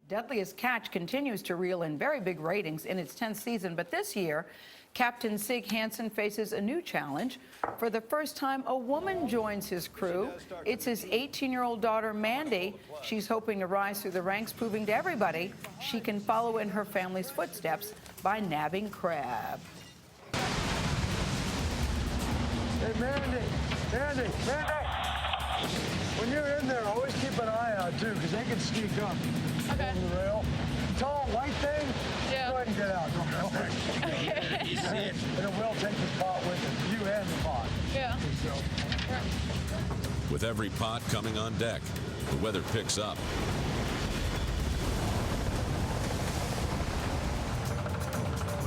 Deadliest Catch continues to reel in very big ratings in its 10th season, but this year, Captain Sig Hansen faces a new challenge. For the first time, a woman joins his crew. It's his 18-year-old daughter, Mandy. She's hoping to rise through the ranks, proving to everybody she can follow in her family's footsteps by nabbing crab. Hey, Mandy! When you're in there, always keep an eye out, too, because they can sneak up. Okay. On the rail. Tall, white thing? Yeah. Go ahead and get out. Okay. You see it. And it will take the pot with it. You and the pot. Yeah. So. With every pot coming on deck, the weather picks up.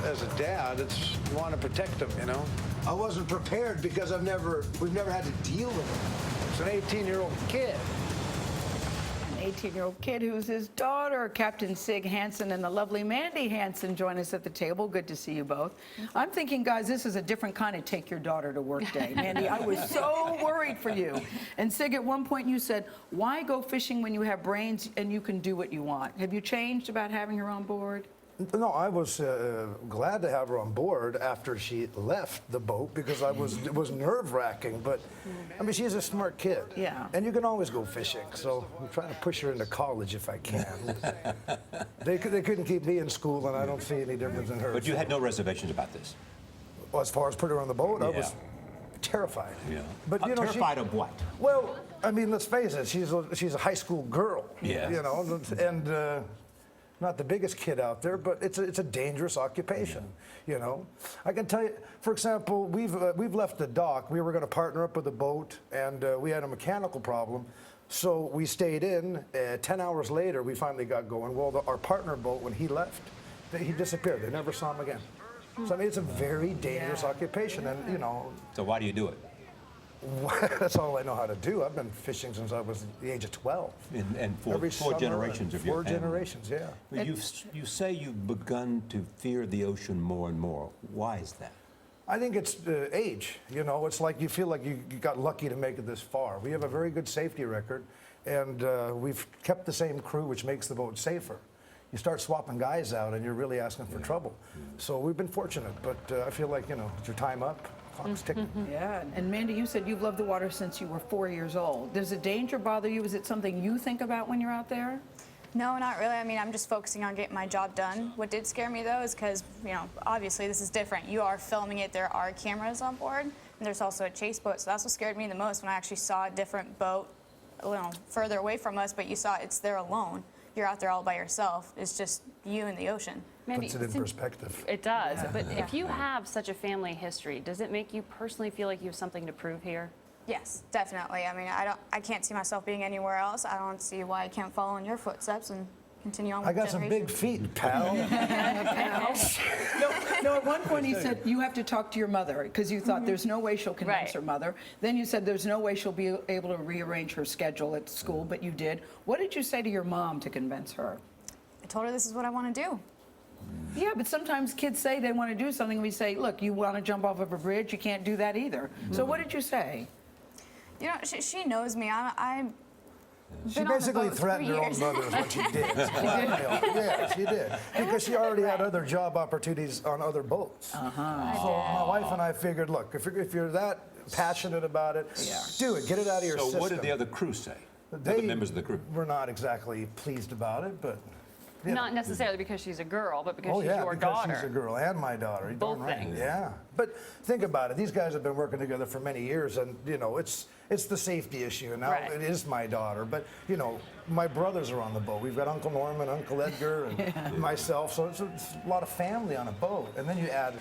As a dad, you want to protect them, you know? I wasn't prepared because we've never had to deal with it. It's an 18-year-old kid. An 18-year-old kid who's his daughter. Captain Sig Hansen and the lovely Mandy Hansen join us at the table. Good to see you both. I'm thinking, guys, this is a different kind of take your daughter to work day. Mandy, I was so worried for you. And Sig, at one point you said, why go fishing when you have brains and you can do what you want? Have you changed about having her on board? No, I was glad to have her on board after she left the boat because it was nerve-wracking. But I mean, she's a smart kid. Yeah. And you can always go fishing. So I'm trying to push her into college if I can. They couldn't keep me in school, and I don't see any difference in her. But you had no reservations about this. Well, as far as putting her on the boat, I was terrified. Yeah. But you know, terrified of what? Well, I mean, let's face it. She's a high school girl. Yeah. You know, and. Not the biggest kid out there, but it's a dangerous occupation. You know, I can tell you, for example, we've left the dock. We were going to partner up with a boat, and we had a mechanical problem, so we stayed in. 10 hours later, we finally got going. Well, our partner boat, when he left, he disappeared. They never saw him again. So I mean, it's a very dangerous occupation, and you know. So why do you do it? That's all I know how to do. I've been fishing since I was the age of 12. And four generations of your family. 4 generations, yeah. Well, you say you've begun to fear the ocean more and more. Why is that? I think it's age. You know, it's like you feel like you got lucky to make it this far. We have a very good safety record, and we've kept the same crew, which makes the boat safer. You start swapping guys out, and you're really asking for trouble. So we've been fortunate, but I feel like, you know, it's your time up. Clock's ticking. Yeah, and Mandy, you said you've loved the water since you were 4 years old. Does the danger bother you? Is it something you think about when you're out there? No, not really. I mean, I'm just focusing on getting my job done. What did scare me, though, is because, you know, obviously this is different. You are filming it. There are cameras on board, and there's also a chase boat. So that's what scared me the most when I actually saw a different boat, you know, further away from us, but you saw it's there alone. You're out there all by yourself. It's just you in the ocean. Mandy, Puts it in perspective. It does, but if you have such a family history, does it make you personally feel like you have something to prove here? Yes, definitely. I mean, I can't see myself being anywhere else. I don't see why I can't follow in your footsteps and continue on with I got some big feet, pal. No, at one point he said you have to talk to your mother because you thought there's no way she'll convince her mother. Then you said there's no way she'll be able to rearrange her schedule at school, but you did. What did you say to your mom to convince her? I told her this is what I want to do. Yeah, but sometimes kids say they want to do something. We say, look, you want to jump off of a bridge, you can't do that either. So what did you say? You know, she knows me. I'm She basically threatened her own mother is what she did. Yeah, she did. Because she already had other job opportunities on other boats. So my wife and I figured, look, if you're that passionate about it, do it. Get it out of your system. So what did the other crew say? The other members of the crew? Were not exactly pleased about it, but... Not necessarily because she's a girl, but because she's your because daughter. she's a girl and my daughter. Both things. Yeah, but think about it. These guys have been working together for many years, and you know it's the safety issue. And now it is my daughter, but you know my brothers are on the boat. We've got Uncle Norman, Uncle Edgar, and myself. So it's a lot of family on a boat, and then you add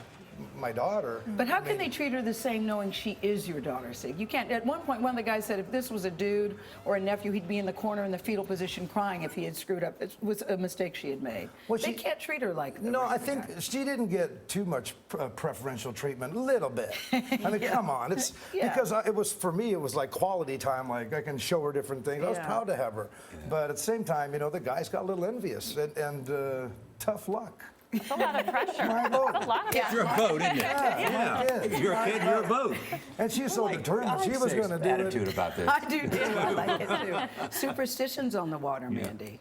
my daughter. But how can they treat her the same knowing she is your daughter, Sig? You can't. At one point, one of the guys said if this was a dude or a nephew, he'd be in the corner in the fetal position crying if he had screwed up. It was a mistake she had made. Well, they can't treat her like that. No, I think she didn't get too much preferential treatment. A little bit. I mean, come on. It's because it was for me. It was like quality time. Like I can show her different things. I was proud to have her, but at the same time, you know, the guys got a little envious and tough luck. It's a lot of pressure. My boat. It's a lot of pressure. You're a boat, isn't it? Yeah. If you're a kid, you're a boat. And she's so determined. She was going to do attitude it. about this. I do too. I like it too. Superstitions on the water, Mandy.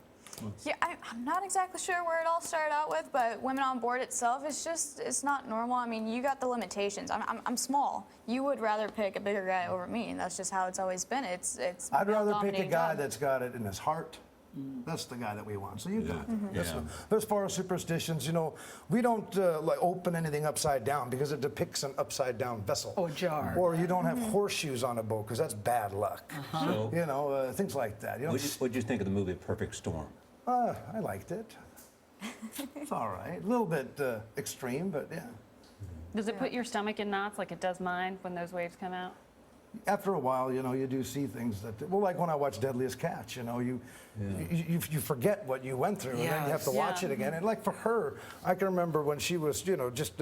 Yeah, I'm not exactly sure where it all started out with, but Women on Board itself is just, it's not normal. I mean, you got the limitations. I'm small. You would rather pick a bigger guy over me, and that's just how it's always been. It's I'd rather pick a male-dominating guy job. that's got it in his heart. That's the guy that we want. So you do. Yeah. As far as superstitions, you know, we don't like open anything upside down because it depicts an upside down vessel. Oh, jar. Or you don't have horseshoes on a boat because that's bad luck. So, You know, things like that. You know, what'd you think of the movie Perfect Storm? I liked it. It's all right. A little bit extreme, but yeah. Does it put your stomach in knots like it does mine when those waves come out? After a while, you know, you do see things that, well, like when I watch Deadliest Catch, you know, you forget what you went through, and then you have to watch it again. And like for her, I can remember when she was, you know, just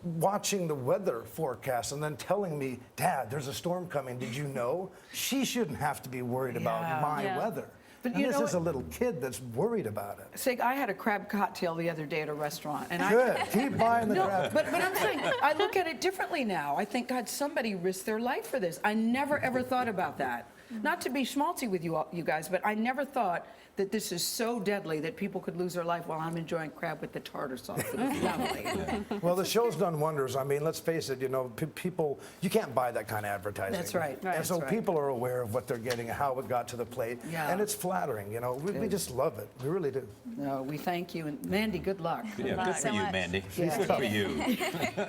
watching the weather forecast and then telling me, Dad, there's a storm coming. Did you know? She shouldn't have to be worried about my Yeah. weather. But And you this know is a little kid that's worried about it. Sig, I had a crab cocktail the other day at a restaurant, and Good. Keep buying the No, crap. but I'm saying, I look at it differently now. I think, God, somebody risked their life for this. I never, ever thought about that. Not to be schmaltzy with you guys, but I never thought that this is so deadly that people could lose their life while I'm enjoying crab with the tartar sauce. It's lovely. Well, the show's done wonders. I mean, let's face it, you know, people, you can't buy that kind of advertising. That's right. And so That's right. people are aware of what they're getting and how it got to the plate. Yeah. And it's flattering, you know. We just love it. We really do. No, we thank you. And Mandy, good luck. Yeah, luck good so for you, much. Mandy. Yeah. Good for you.